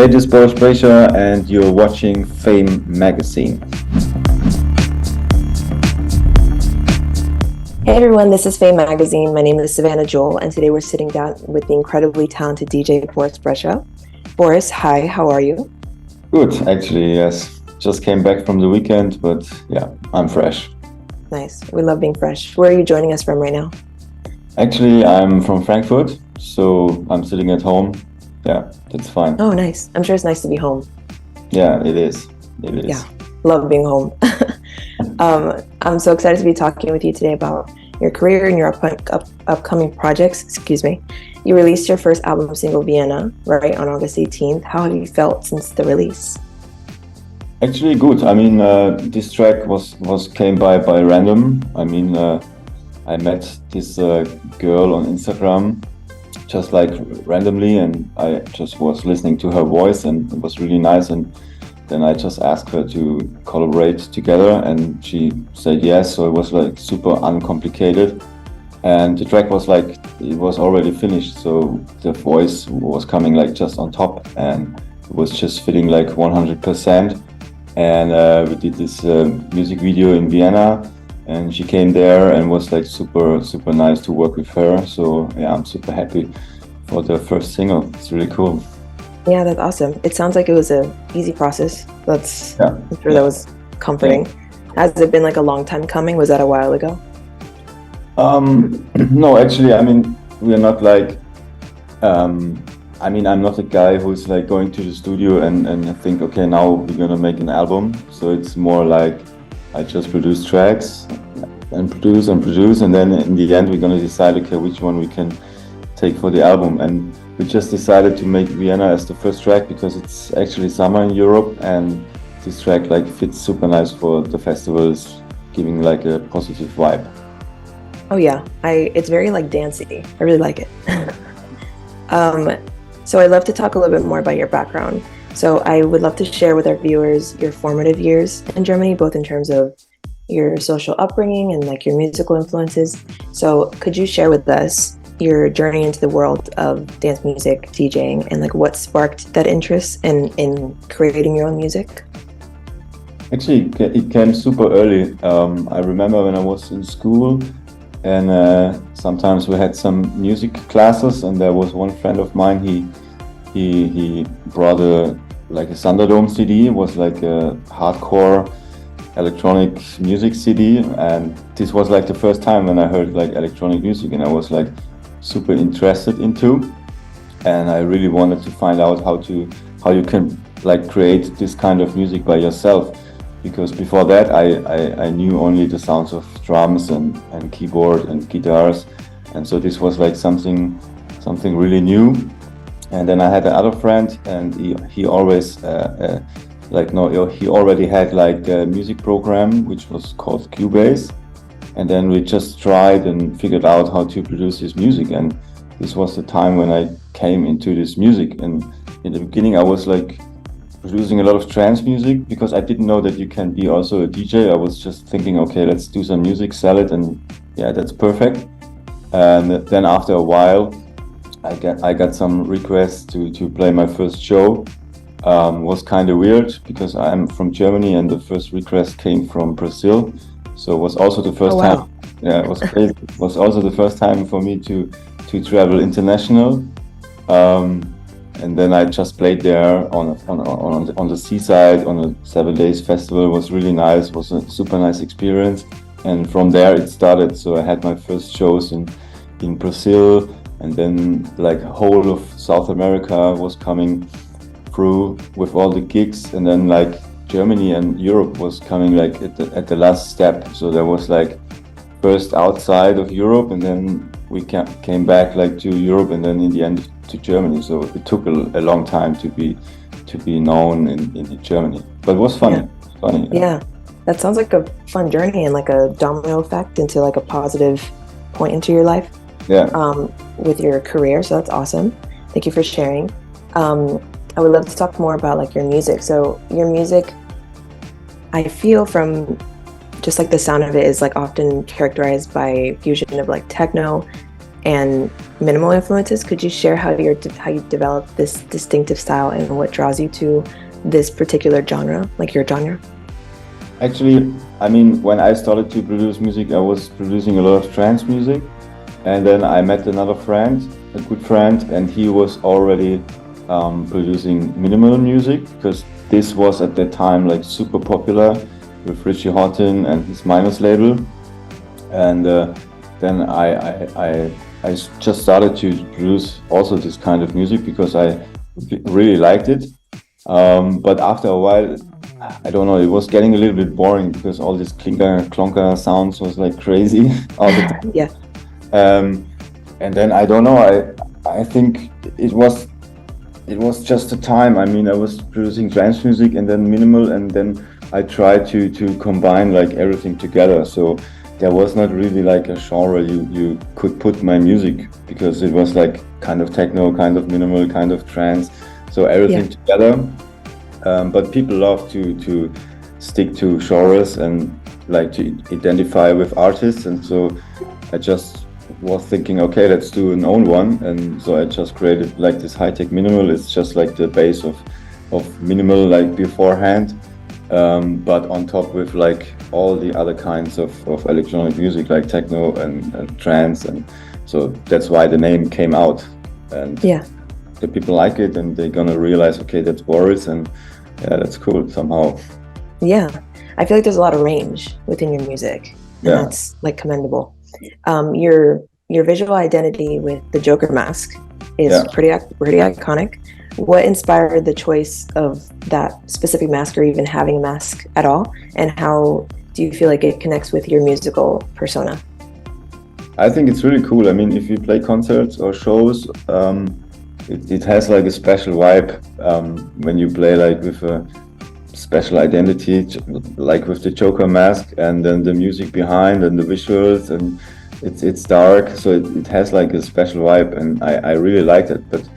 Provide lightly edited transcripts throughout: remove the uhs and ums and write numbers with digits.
Hey, this is Boris Brejcha, and you're watching Fame Magazine. Hey everyone, this is Fame Magazine. My name is Savannah Joel, and today we're sitting down with the incredibly talented DJ Boris Brejcha. Boris, hi, how are you? Good, actually, yes. Just came back from the weekend, but yeah, I'm fresh. Nice. We love being fresh. Where are you joining us from right now? Actually, I'm from Frankfurt, so I'm sitting at home. Yeah, that's fine. Oh, nice. I'm sure it's nice to be home. Yeah, it is. It is. Yeah, love being home. I'm so excited to be talking with you today about your career and your upcoming projects. Excuse me. You released your first album single, Vienna, right, on August 18th. How have you felt since the release? Actually, good. I mean, this track came by random. I mean, I met this girl on Instagram just like randomly, and I just was listening to her voice, and it was really nice. And then I just asked her to collaborate together, and she said yes. So it was like super uncomplicated, and the track was like, it was already finished. So the voice was coming like just on top, and it was just fitting like 100%. And we did this music video in Vienna, and she came there and was like super nice to work with her. So yeah, I'm super happy for the first single. It's really cool. Yeah, that's awesome. It sounds like it was an easy process. I'm sure that was comforting. Yeah. Has it been like a long time coming? Was that a while ago? No, actually, I mean, we are not like, I mean, I'm not a guy who's like going to the studio and think, okay, now we're gonna make an album. So it's more like I just produce tracks and produce, and then in the end we're gonna decide, okay, which one we can take for the album. And we just decided to make Vienna as the first track because it's actually summer in Europe, and this track like fits super nice for the festivals, giving like a positive vibe. Oh yeah, it's very like dancey. I really like it. So I'd love to talk a little bit more about your background. So I would love to share with our viewers your formative years in Germany, both in terms of your social upbringing and like your musical influences. So could you share with us your journey into the world of dance music, DJing, and like what sparked that interest in creating your own music? Actually, it came super early. I remember when I was in school, and sometimes we had some music classes, and there was one friend of mine, he brought a Thunderdome CD. It was like a hardcore electronic music CD, and this was like the first time when I heard like electronic music, and I was like super interested into, and I really wanted to find out how you can like create this kind of music by yourself, because before that I knew only the sounds of drums and keyboard and guitars, and so this was like something really new. And then I had another friend, and he always he already had like a music program which was called Cubase, and then we just tried and figured out how to produce his music. And this was the time when I came into this music. And in the beginning I was like producing a lot of trance music because I didn't know that you can be also a DJ. I was just thinking, okay, let's do some music, sell it, and yeah, that's perfect. And then after a while I got some requests to play my first show. Was kind of weird because I'm from Germany, and the first request came from Brazil. So it was also the first time. Yeah, it was crazy. It was also the first time for me to travel international. And then I just played there on the seaside on a 7 days festival. It was really nice. It was a super nice experience. And from there it started. So I had my first shows in Brazil, and then like whole of South America was coming through with all the gigs, and then like Germany and Europe was coming like at the last step. So there was like first outside of Europe, and then we came back like to Europe, and then in the end to Germany. So it took a long time to be known in Germany, but it was funny. Yeah. Funny. Yeah, that sounds like a fun journey and like a domino effect into like a positive point into your life. Yeah. With your career, so that's awesome. Thank you for sharing. I would love to talk more about like your music. So your music, I feel from just like the sound of it is like often characterized by fusion of like techno and minimal influences. Could you share how you developed this distinctive style and what draws you to this particular genre, like your genre? Actually, I mean, when I started to produce music, I was producing a lot of trance music, and then I met another friend, a good friend, and he was already producing minimal music, because this was at that time like super popular with Richie Houghton and his Minus label. And then I just started to produce also this kind of music because I really liked it. But after a while, I don't know, it was getting a little bit boring because all this clinker clonker sounds was like crazy all the time. Yeah. And then I don't know, I think it was just a time. I mean, I was producing trance music and then minimal, and then I tried to combine like everything together. So there was not really like a genre you could put my music, because it was like kind of techno, kind of minimal, kind of trance. So everything together. But people love to stick to genres and like to identify with artists. And so I just was thinking, okay, let's do an own one. And so I just created like this high-tech minimal. It's just like the base of minimal like beforehand, but on top with like all the other kinds of electronic music like techno and trance. And so that's why the name came out. And the people like it, and they're gonna realize, okay, that's Boris, and yeah, that's cool somehow. Yeah, I feel like there's a lot of range within your music, and that's like commendable. Your visual identity with the Joker mask is pretty iconic. What inspired the choice of that specific mask, or even having a mask at all? And how do you feel like it connects with your musical persona? I think it's really cool. I mean, if you play concerts or shows, it has like a special vibe when you play like with a special identity, like with the Joker mask, and then the music behind and the visuals, and it's dark, so it has like a special vibe, and I really liked it. But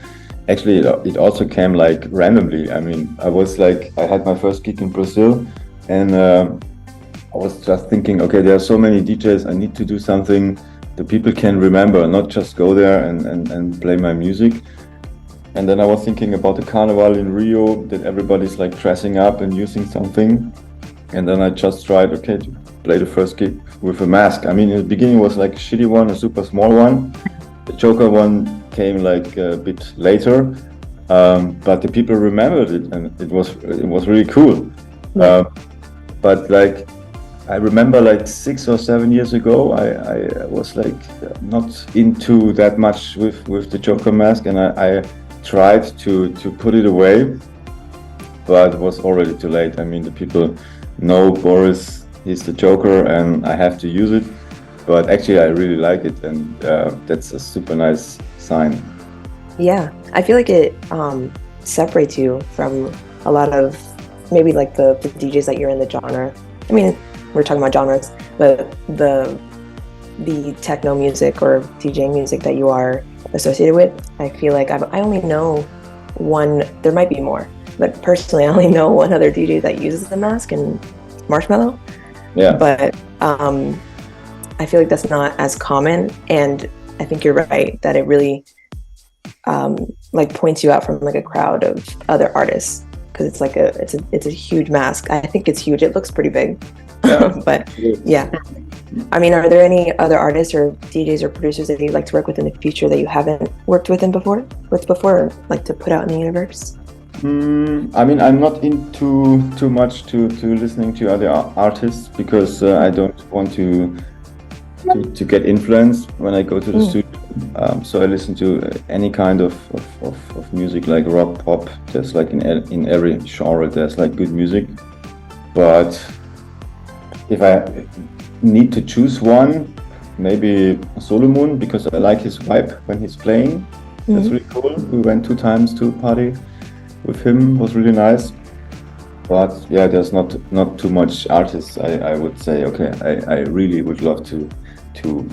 actually it also came like randomly. I mean, I had my first gig in Brazil, and I was just thinking, okay, there are so many DJs, I need to do something the people can remember, not just go there and play my music. And then I was thinking about the carnival in Rio, that everybody's like dressing up and using something. And then I just tried, okay, to play the first gig with a mask. I mean, in the beginning it was like a shitty one, a super small one. The Joker one came like a bit later, but the people remembered it, and it was really cool. But like, I remember like 6 or 7 years ago, I was like not into that much with the Joker mask, and I tried to put it away, but it was already too late. I mean, the people know Boris, he's the Joker, and I have to use it. But actually, I really like it, and that's a super nice sign. Yeah, I feel like it separates you from a lot of maybe like the DJs that you're in the genre. I mean, we're talking about genres, but the techno music or DJing music that you are associated with, I feel like I only know one. There might be more, but personally, I only know one other DJ that uses the mask, and Marshmallow. Yeah. But I feel like that's not as common, and I think you're right that it really like points you out from like a crowd of other artists, because it's like it's a huge mask. I think it's huge. It looks pretty big. But yeah, I mean, are there any other artists or DJs or producers that you'd like to work with in the future that you haven't worked with before, or like to put out in the universe? I mean, I'm not into too much to listening to other artists, because I don't want to get influenced when I go to the studio. So I listen to any kind of music, like rock, pop. There's like in every genre there's like good music. But if I need to choose one, maybe Solomon, because I like his vibe when he's playing. That's really cool. We went 2 times to a party with him. It was really nice. But yeah, there's not too much artists. I would say, okay, I really would love to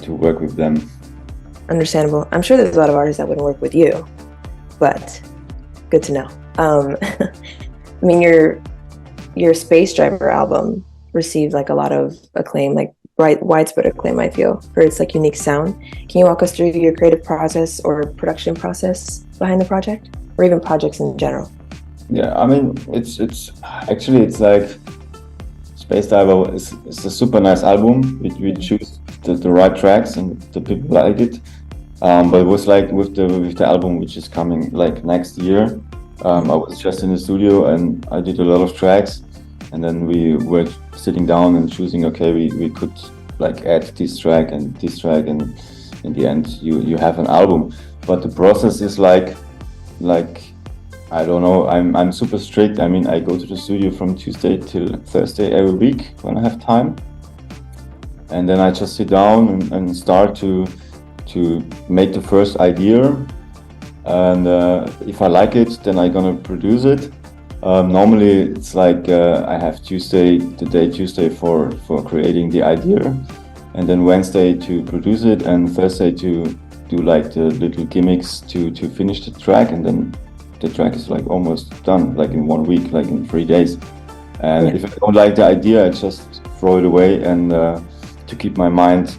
work with them. Understandable. I'm sure there's a lot of artists that wouldn't work with you, but good to know. I mean, your Space Driver album received like a lot of acclaim, like widespread acclaim, I feel, for its like unique sound. Can you walk us through your creative process or production process behind the project, or even projects in general? Yeah, I mean, it's actually it's like Space Diver is a super nice album. We choose the right tracks and the people like it. But it was like with the album which is coming like next year. I was just in the studio and I did a lot of tracks, and then we were sitting down and choosing. Okay, we could like add this track and this track, and in the end you have an album. But the process is like I don't know. I'm super strict. I mean, I go to the studio from Tuesday till Thursday every week when I have time, and then I just sit down and start to make the first idea. And if I like it, then I'm gonna produce it. Normally, it's like I have the day Tuesday for creating the idea, and then Wednesday to produce it, and Thursday to do like the little gimmicks to finish the track, and then the track is like almost done, like in 1 week, like in 3 days. And if I don't like the idea, I just throw it away, and to keep my mind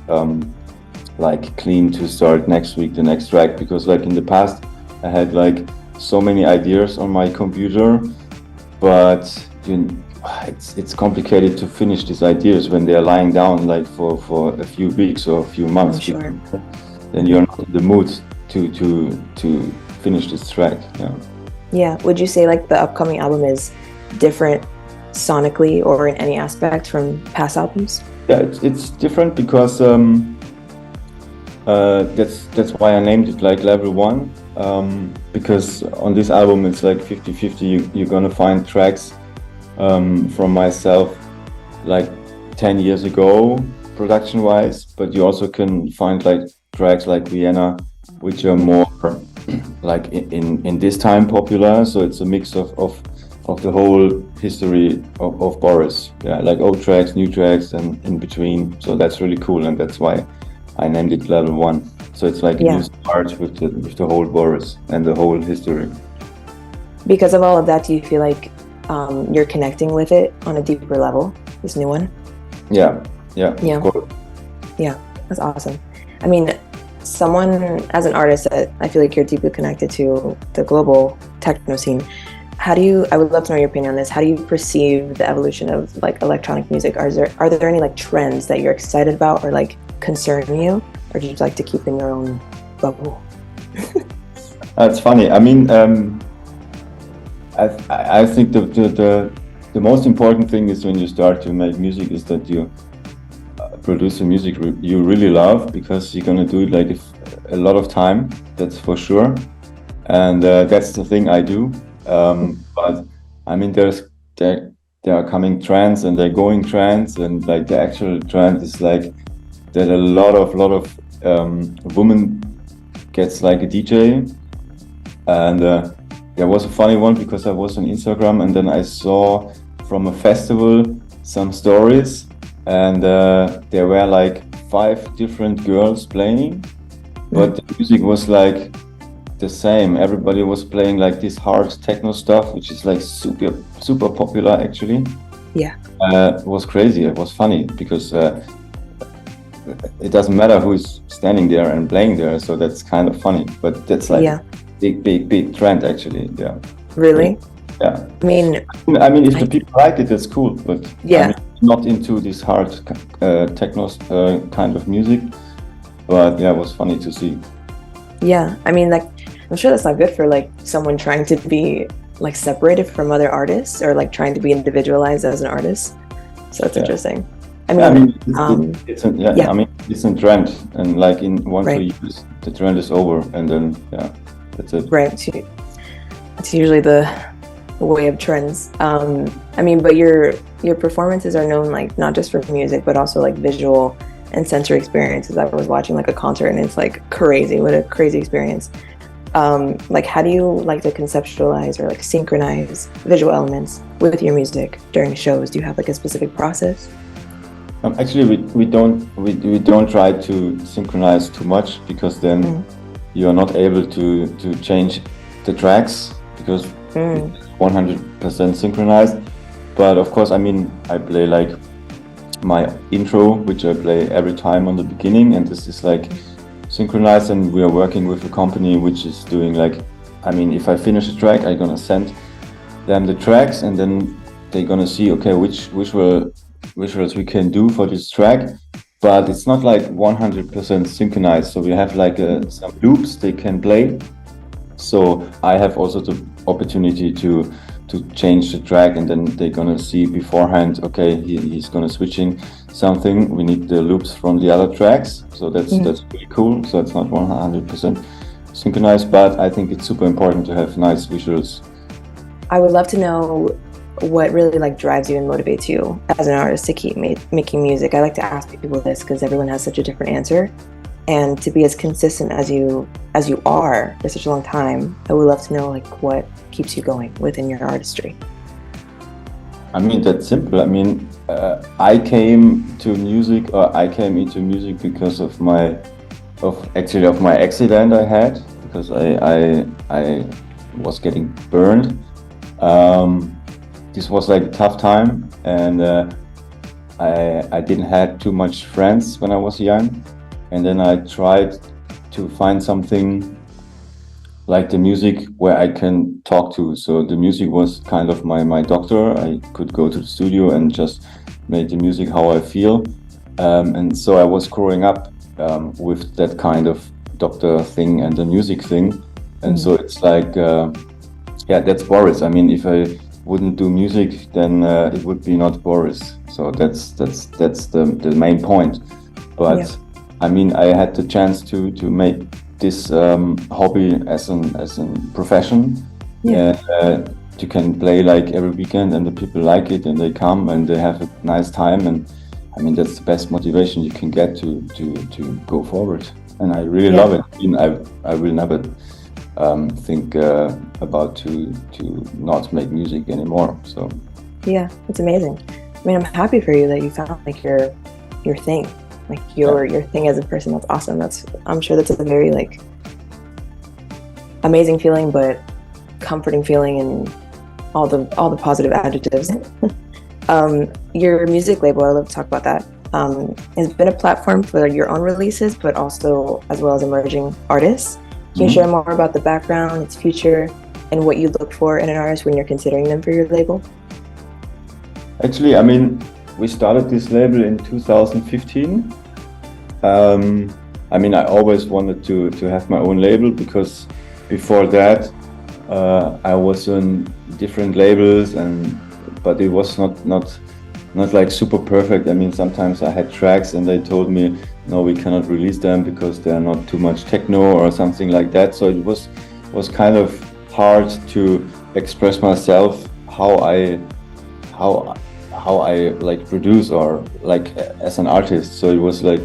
like clean to start next week the next track, because like in the past I had like so many ideas on my computer, but it's complicated to finish these ideas when they're lying down like for a few weeks or a few months. Sure. Then you're not in the mood to finish this track. Yeah. Would you say like the upcoming album is different sonically or in any aspect from past albums? Yeah, it's different because that's why I named it like Level 1, because on this album it's like 50-50. You're gonna find tracks from myself like 10 years ago production wise, but you also can find like tracks like Vienna which are more like in this time popular. So it's a mix of the whole history of Boris. Yeah, like old tracks, new tracks, and in between. So that's really cool, and that's why I named it Level 1. So it's like a new start with the whole Boris and the whole history. Because of all of that, do you feel like you're connecting with it on a deeper level, this new one? Yeah, of course. Yeah, that's awesome. I mean, someone as an artist that I feel like you're deeply connected to the global techno scene. I would love to know your opinion on this. How do you perceive the evolution of like electronic music? Are there any like trends that you're excited about or like concern you, or do you like to keep in your own bubble? It's funny. I mean, I think the most important thing is when you start to make music is that you produce the music you really love, because you're gonna do it like a lot of time. That's for sure, and that's the thing I do. But I mean, there are coming trends and they're going trends, and like the actual trend is like that a lot of women gets like a DJ, and there was a funny one because I was on Instagram and then I saw from a festival some stories, and there were like 5 different girls playing, but the music was like the same. Everybody was playing like this hard techno stuff, which is like super popular actually. Yeah. It was crazy. It was funny because it doesn't matter who's standing there and playing there, so that's kind of funny. But that's like big trend actually. Yeah. Really? Yeah. I mean, if the people like it, that's cool. But yeah, I mean, not into this hard techno kind of music. But yeah, it was funny to see. Yeah, I mean, like, I'm sure that's not good for like someone trying to be like separated from other artists, or like trying to be individualized as an artist. So it's interesting. I mean, it's a trend, and like in 1-2 years, the trend is over, and then that's it. Right. It's usually the way of trends. I mean, but your performances are known like not just for music, but also like visual and sensory experiences. I was watching like a concert, and it's like crazy. What a crazy experience. Like, how do you like to conceptualize or like synchronize visual elements with your music during shows? Do you have like a specific process? Actually, we don't try to synchronize too much, because then you are not able to change the tracks, because it's 100% synchronized. But of course, I mean, I play like my intro, which I play every time on the beginning, and this is like synchronized, and we are working with a company which is doing like, I mean, if I finish a track, I'm gonna send them the tracks, and then they're gonna see, okay, which visuals we can do for this track, but it's not like 100% synchronized. So we have like some loops they can play. So I have also the opportunity to change the track, and then they're gonna see beforehand, okay, he's gonna switching something. We need the loops from the other tracks. So that's really cool. So it's not 100% synchronized, but I think it's super important to have nice visuals. I would love to know what really like drives you and motivates you as an artist to keep making music. I like to ask people this because everyone has such a different answer, and to be as consistent as you are for such a long time, I would love to know like what keeps you going within your artistry. I mean, that's simple. I mean, I came into music because of my accident I had, because I was getting burned. This was like a tough time, and I didn't have too much friends when I was young, and then I tried to find something like the music where I can talk to. So the music was kind of my doctor. I could go to the studio and just make the music how I feel, and so I was growing up with that kind of doctor thing and the music thing, and so it's like yeah, that's Boris. I mean, if I wouldn't do music, then it would be not Boris. So that's the main point. But I mean, I had the chance to make this hobby as a profession. You can play like every weekend, and the people like it, and they come and they have a nice time. And I mean, that's the best motivation you can get to go forward. And I really love it. I mean, I will never think about to not make music anymore. So yeah, it's amazing. I mean, I'm happy for you that you found like your thing, like your thing as a person. That's awesome. I'm sure that's a very like amazing feeling, but comforting feeling, and all the positive adjectives. Your music label, I'd love to talk about that. Has been a platform for your own releases, but also as well as emerging artists. Can you share more about the background, its future, and what you look for in an artist when you're considering them for your label? Actually, I mean, we started this label in 2015. I mean, I always wanted to have my own label, because before that I was on different labels, but it was not like super perfect. I mean, sometimes I had tracks and they told me, no, we cannot release them because they are not too much techno or something like that. So it was kind of hard to express myself how I like produce or like as an artist. So it was like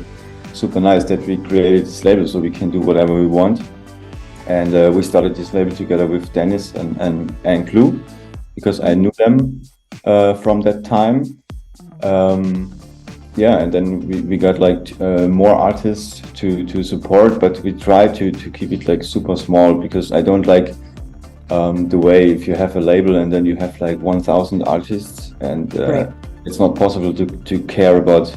super nice that we created this label so we can do whatever we want. And we started this label together with Dennis and Clue, because I knew them from that time. Yeah, and then we got like more artists to support, but we try to keep it like super small, because I don't like the way if you have a label and then you have like 1,000 artists, and it's not possible to care about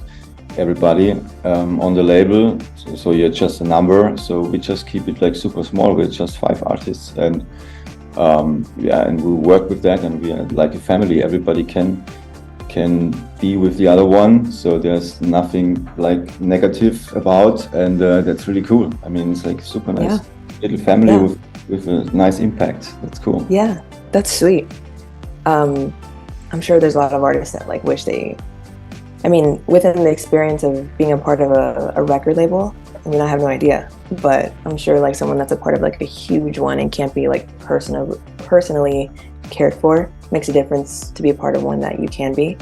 everybody on the label. So you're just a number. So we just keep it like super small. We're just 5 artists, and yeah, and we work with that, and we are like a family. Everybody can be with the other one, so there's nothing like negative about, and that's really cool. I mean, it's like super nice little family with a nice impact. That's cool. Yeah, that's sweet. I'm sure there's a lot of artists that like wish they, I mean, within the experience of being a part of a record label, I mean, I have no idea, but I'm sure like someone that's a part of like a huge one and can't be like personally cared for, makes a difference to be a part of one that you can be.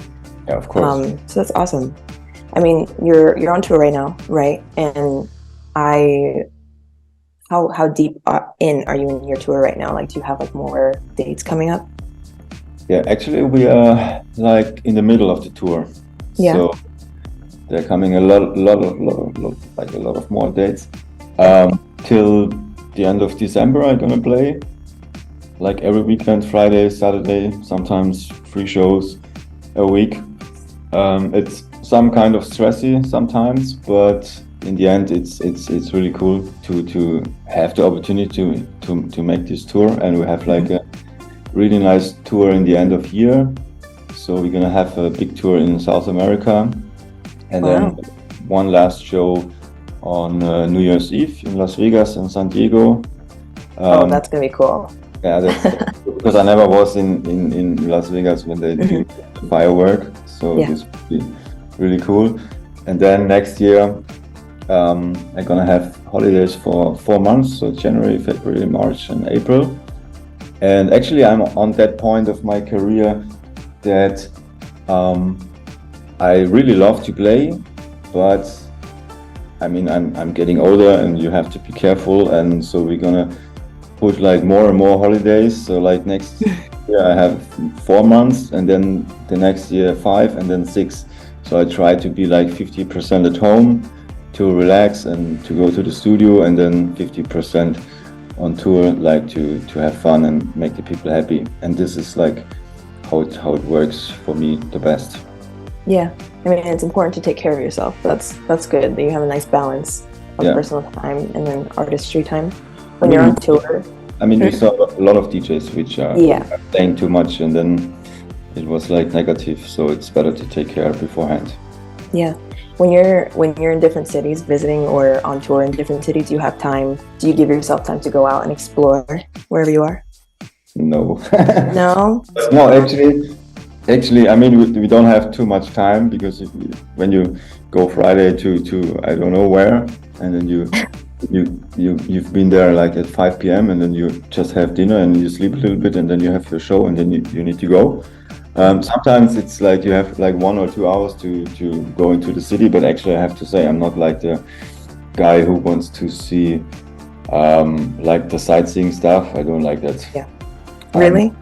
Yeah, of course. So that's awesome. I mean, you're on tour right now, right? And how deep in are you in your tour right now? Like, do you have like more dates coming up? Yeah, actually, we are like in the middle of the tour. Yeah. So they're coming a lot of more dates. Till the end of December, I'm gonna play like every weekend, Friday, Saturday, sometimes 3 shows a week. It's some kind of stressy sometimes, but in the end, it's really cool to have the opportunity to make this tour, and we have like a really nice tour in the end of year. So we're gonna have a big tour in South America, and then one last show on New Year's Eve in Las Vegas and San Diego. That's gonna be cool. Yeah, that's because I never was in Las Vegas when they do the firework, so this will be really cool. And then next year, I'm gonna have holidays for 4 months, so January, February, March, and April. And actually, I'm on that point of my career that I really love to play, but I mean, I'm getting older, and you have to be careful, and so we're gonna put like more and more holidays. So like next year I have 4 months, and then the next year 5, and then 6. So I try to be like 50% at home to relax and to go to the studio, and then 50% on tour, like to have fun and make the people happy. And this is like how it works for me the best. Yeah, I mean, it's important to take care of yourself. That's good that you have a nice balance of personal time and then artistry time when you're on tour. I mean, you saw a lot of DJs which are playing too much, and then it was like negative. So it's better to take care beforehand. Yeah, when you're in different cities visiting or on tour in different cities, you have time. Do you give yourself time to go out and explore wherever you are? No. No. No, actually, I mean, we don't have too much time, because when you go Friday to I don't know where, and then you've been there like at 5 p.m. and then you just have dinner and you sleep a little bit, and then you have your show, and then you need to go. Sometimes it's like you have like 1 or 2 hours to go into the city, but actually I have to say I'm not like the guy who wants to see like the sightseeing stuff. I don't like that. Yeah. Really?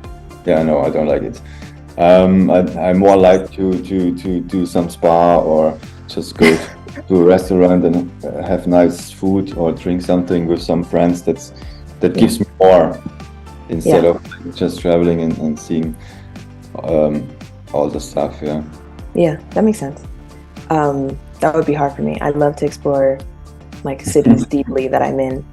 Yeah, no, I don't like it. I more like to do some spa, or just go to a restaurant and have nice food or drink something with some friends. That gives me more, instead of just traveling and seeing all the stuff. Yeah, that makes sense. That would be hard for me. I'd love to explore like cities deeply that I'm in.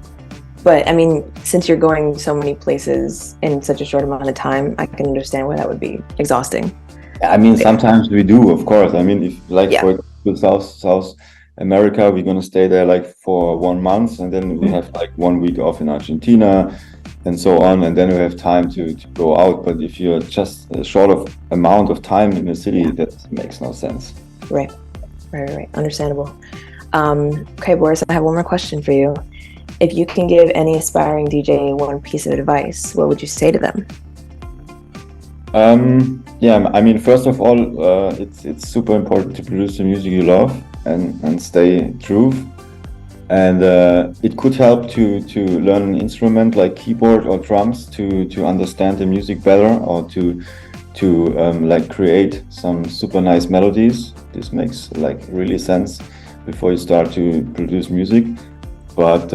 But I mean, since you're going so many places in such a short amount of time, I can understand why that would be exhausting. I mean, sometimes we do, of course. I mean, if like for example, South America, we're gonna stay there like for 1 month, and then we have like 1 week off in Argentina, and so on, and then we have time to go out. But if you're just a short of amount of time in a city, that makes no sense. Right. Understandable. Okay, Boris, I have one more question for you. If you can give any aspiring DJ one piece of advice, what would you say to them? Yeah, I mean, first of all, it's super important to produce the music you love and stay true. And it could help to learn an instrument like keyboard or drums to understand the music better, or to like create some super nice melodies. This makes like really sense before you start to produce music. But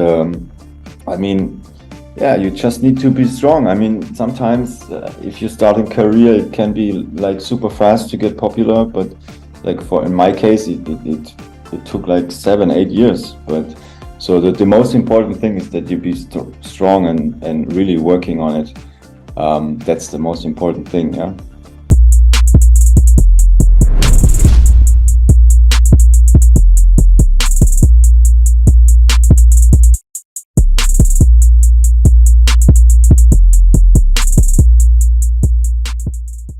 I mean, yeah, you just need to be strong. I mean, sometimes if you start a career, it can be like super fast to get popular. But like in my case, it took like 7-8 years. But so the most important thing is that you be strong and really working on it. That's the most important thing. Yeah.